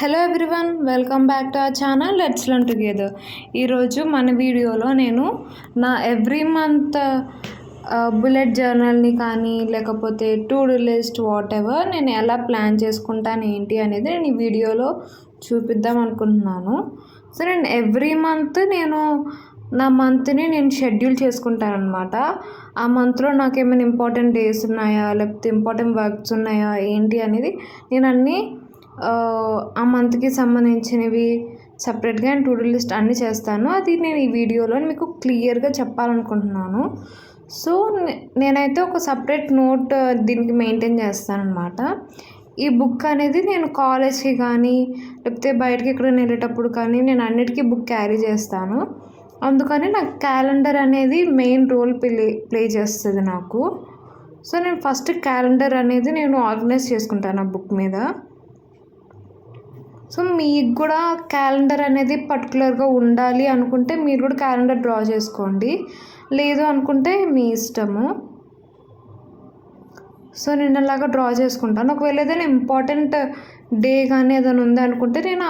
Hello everyone, welcome back to our channel let's learn together. ఈరోజు మన వీడియోలో నేను నా ఎవ్రీ మంత్ బుల్లెట్ జర్నల్ని కానీ లేకపోతే to do list what ever నేను ఎలా ప్లాన్ చేసుకుంటాను ఏంటి అనేది నేను ఈ వీడియోలో చూపిద్దాం అనుకుంటున్నాను. సో నేను ఎవ్రీ మంత్ నా మంత్ని నేను షెడ్యూల్ చేసుకుంటాను అనమాట. ఆ మంత్లో నాకు ఏమైనా ఇంపార్టెంట్ డేస్ ఉన్నాయా లేకపోతే ఇంపార్టెంట్ వర్క్స్ ఉన్నాయా ఏంటి అనేది నేను అన్నీ ఆ మంత్కి సంబంధించినవి సపరేట్గా అండ్ టు డూ లిస్ట్ అన్నీ చేస్తాను. అది నేను ఈ వీడియోలో మీకు క్లియర్గా చెప్పాలనుకుంటున్నాను. సో నేనైతే ఒక సపరేట్ నోట్ దీనికి మెయింటైన్ చేస్తాను అనమాట. ఈ బుక్ అనేది నేను కాలేజ్కి కానీ లేకపోతే బయటకి ఎక్కడైనా వెళ్ళేటప్పుడు కానీ నేను అన్నిటికీ బుక్ క్యారీ చేస్తాను. అందుకని నాకు క్యాలెండర్ అనేది మెయిన్ రోల్ ప్లే చేస్తుంది నాకు. సో నేను ఫస్ట్ క్యాలెండర్ అనేది నేను ఆర్గనైజ్ చేసుకుంటాను ఆ బుక్ మీద. సో మీకు కూడా క్యాలెండర్ అనేది పర్టికులర్గా ఉండాలి అనుకుంటే మీరు కూడా క్యాలెండర్ డ్రా చేసుకోండి, లేదు అనుకుంటే మీ ఇష్టము. సో నేను అలాగా డ్రా చేసుకుంటాను. ఒకవేళ ఏదైనా ఇంపార్టెంట్ డే కానీ ఏదైనా ఉంది అనుకుంటే నేను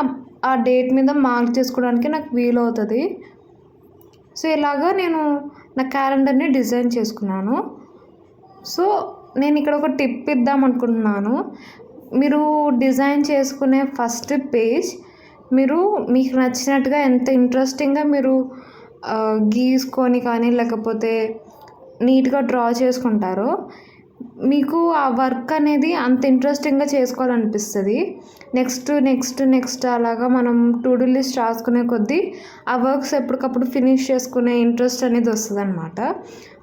ఆ డేట్ మీద మార్క్ చేసుకోవడానికి నాకు వీలవుతుంది. సో ఇలాగా నేను నా క్యాలెండర్ని డిజైన్ చేసుకున్నాను. సో నేను ఇక్కడ ఒక టిప్ ఇద్దాం అనుకుంటున్నాను. మీరు డిజైన్ చేసుకునే ఫస్ట్ పేజ్ మీకు నచ్చినట్టుగా ఎంత ఇంట్రెస్టింగ్గా మీరు గీసుకొని కానీ లేకపోతే నీట్గా డ్రా చేసుకుంటారో మీకు ఆ వర్క్ అనేది అంత ఇంట్రెస్టింగ్గా చేసుకోవాలనిపిస్తుంది. నెక్స్ట్ అలాగా మనం టు డూ లిస్ట్ రాసుకునే కొద్దీ ఆ వర్క్స్ ఎప్పటికప్పుడు ఫినిష్ చేసుకునే ఇంట్రెస్ట్ అనేది వస్తుంది అనమాట.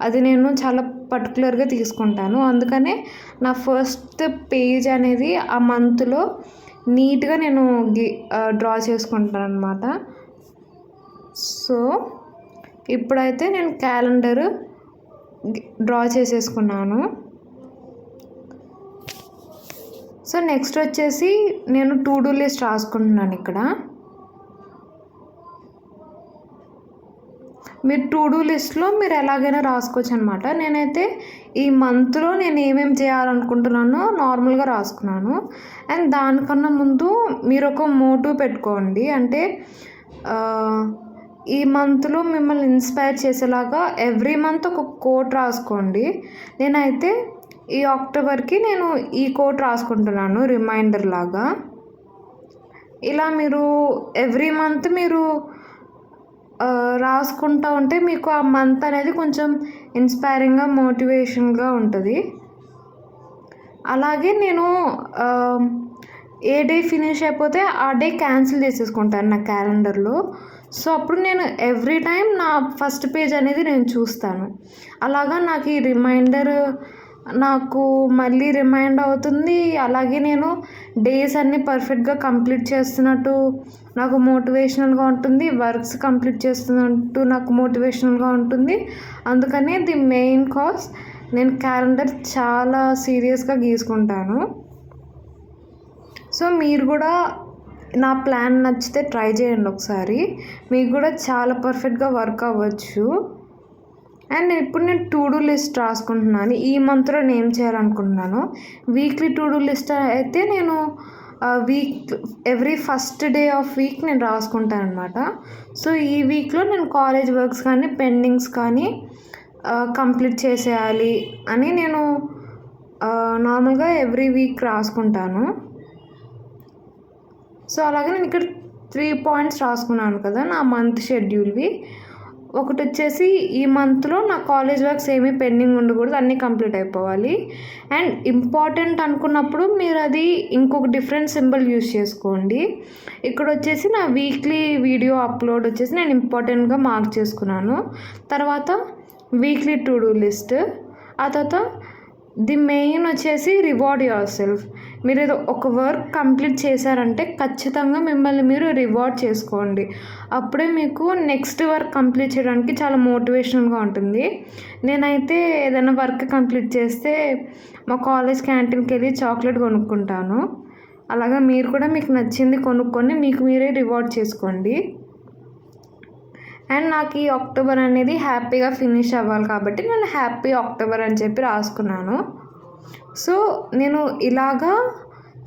అది నేను చాలా పర్టికులర్గా తీసుకుంటాను. అందుకనే నా ఫస్ట్ పేజ్ అనేది ఆ మంత్లో నీట్గా నేను డ్రా చేసుకుంటాను అనమాట. సో ఇప్పుడైతే నేను క్యాలెండర్ డ్రా చేసేసుకున్నాను. సో నెక్స్ట్ వచ్చేసి నేను టు డూ లిస్ట్ రాసుకుంటున్నాను. ఇక్కడ మీరు టు డూ లిస్ట్లో మీరు ఎలాగైనా రాసుకోవచ్చు అనమాట. నేనైతే ఈ మంత్లో నేను ఏమేమి చేయాలనుకుంటున్నానో నార్మల్గా రాసుకున్నాను. అండ్ దానికన్నా ముందు మీరు ఒక మోటివ్ పెట్టుకోండి. అంటే ఈ మంత్లో మిమ్మల్ని ఇన్స్పైర్ చేసేలాగా ఎవ్రీ మంత్ ఒక కోట్ రాసుకోండి. నేనైతే ఈ అక్టోబర్కి నేను ఈ కోట్ రాసుకుంటున్నాను రిమైండర్ లాగా. ఇలా మీరు ఎవ్రీ మంత్ మీరు రాసుకుంటూ ఉంటే మీకు ఆ మంత్ అనేది కొంచెం ఇన్స్పైరింగ్గా మోటివేషన్గా ఉంటుంది. అలాగే నేను ఏ డే ఫినిష్ అయిపోతే ఆ డే క్యాన్సిల్ చేసేసుకుంటాను నా క్యాలెండర్లో. సో అప్పుడు నేను ఎవ్రీ టైం నా ఫస్ట్ పేజ్ అనేది నేను చూస్తాను. అలాగా నాకు ఈ రిమైండర్ నాకు మళ్ళీ రిమైండ్ అవుతుంది. అలాగే నేను డేస్ అన్నీ పర్ఫెక్ట్గా కంప్లీట్ చేస్తున్నట్టు నాకు మోటివేషనల్గా ఉంటుంది. వర్క్స్ కంప్లీట్ చేస్తున్నట్టు నాకు మోటివేషనల్గా ఉంటుంది. అందుకనే ది మెయిన్ కాజ్ నేను క్యాలెండర్ చాలా సీరియస్గా గీసుకుంటాను. సో మీరు కూడా నా ప్లాన్ నచ్చితే ట్రై చేయండి ఒకసారి. మీకు కూడా చాలా పర్ఫెక్ట్గా వర్క్ అవ్వచ్చు. అండ్ ఇప్పుడు నేను టు డూ లిస్ట్ రాసుకుంటున్నాను. ఈ మంత్లో నేను ఏం చేయాలనుకుంటున్నాను. వీక్లీ టు డూ లిస్ట్ అయితే నేను every first day of week నేను రాసుకుంటాను అనమాట. సో ఈ వీక్లో నేను కాలేజ్ వర్క్స్ కానీ పెండింగ్స్ కానీ కంప్లీట్ చేసేయాలి అని నేను నార్మల్గా ఎవ్రీ వీక్ రాసుకుంటాను. సో అలాగే నేను ఇక్కడ 3 పాయింట్స్ రాసుకున్నాను కదా నా మంత్ షెడ్యూల్వి. ఒకటి వచ్చేసి ఈ మంత్లో నా కాలేజ్ వర్క్స్ ఏమీ పెండింగ్ ఉండకూడదు, అన్నీ కంప్లీట్ అయిపోవాలి. అండ్ ఇంపార్టెంట్ అనుకున్నప్పుడు మీరు అది ఇంకొక డిఫరెంట్ సింబల్ యూజ్ చేసుకోండి. ఇక్కడ వచ్చేసి నా వీక్లీ వీడియో అప్లోడ్ వచ్చేసి నేను ఇంపార్టెంట్గా మార్క్ చేసుకున్నాను. తర్వాత వీక్లీ టు డూ లిస్ట్, ఆ తర్వాత ది మెయిన్ వచ్చేసి రివార్డ్ యువర్ సెల్ఫ్. మీరు ఏదో ఒక వర్క్ కంప్లీట్ చేశారంటే ఖచ్చితంగా మిమ్మల్ని మీరు రివార్డ్ చేసుకోండి. అప్పుడే మీకు నెక్స్ట్ వర్క్ కంప్లీట్ చేయడానికి చాలా మోటివేషనల్గా ఉంటుంది. నేనైతే ఏదైనా వర్క్ కంప్లీట్ చేస్తే మా కాలేజ్ క్యాంటీన్కి వెళ్ళి చాక్లెట్ కొనుక్కుంటాను. అలాగా మీరు కూడా మీకు నచ్చింది కొనుక్కొని మీకు మీరే రివార్డ్ చేసుకోండి. అండ్ నాకు ఈ అక్టోబర్ అనేది హ్యాపీగా ఫినిష్ అవ్వాలి కాబట్టి నేను హ్యాపీ అక్టోబర్ అని చెప్పి రాసుకున్నాను. సో నేను ఇలాగా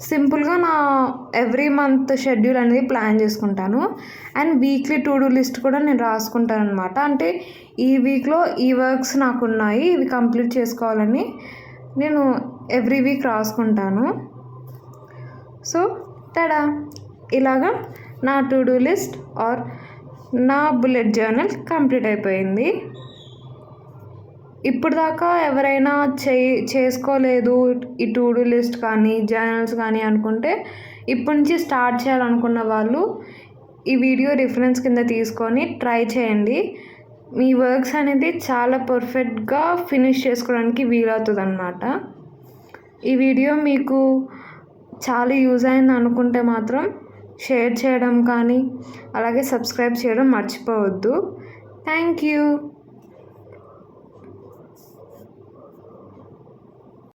సింపుల్గా నా ఎవ్రీ మంత్ షెడ్యూల్ అనేది ప్లాన్ చేసుకుంటాను. And weekly to do list కూడా నేను రాసుకుంటాను అనమాట. అంటే ఈ వీక్లో ఈ వర్క్స్ నాకు ఉన్నాయి, ఇవి కంప్లీట్ చేసుకోవాలని నేను ఎవ్రీ వీక్ రాసుకుంటాను. సో తడా ఇలాగా నా టు డూ లిస్ట్ ఆర్ నా బుల్లెట్ జర్నల్ కంప్లీట్ అయిపోయింది. ఇప్పుడు దాకా ఎవరైనా చేసుకోలేదు ఈ టు డూ లిస్ట్ కానీ జర్నల్స్ కానీ అనుకుంటే ఇప్పటి నుంచి స్టార్ట్ చేయాలనుకున్న వాళ్ళు ఈ వీడియో రిఫరెన్స్ కింద తీసుకొని ట్రై చేయండి. మీ వర్క్స్ అనేది చాలా పర్ఫెక్ట్గా ఫినిష్ చేసుకోవడానికి వీలవుతుంది అన్నమాట. ఈ వీడియో మీకు చాలా యూజ్ అయింది అనుకుంటే మాత్రం షేర్ చేయడం కానీ అలాగే సబ్స్క్రైబ్ చేయడం మర్చిపోవద్దు. Thank you.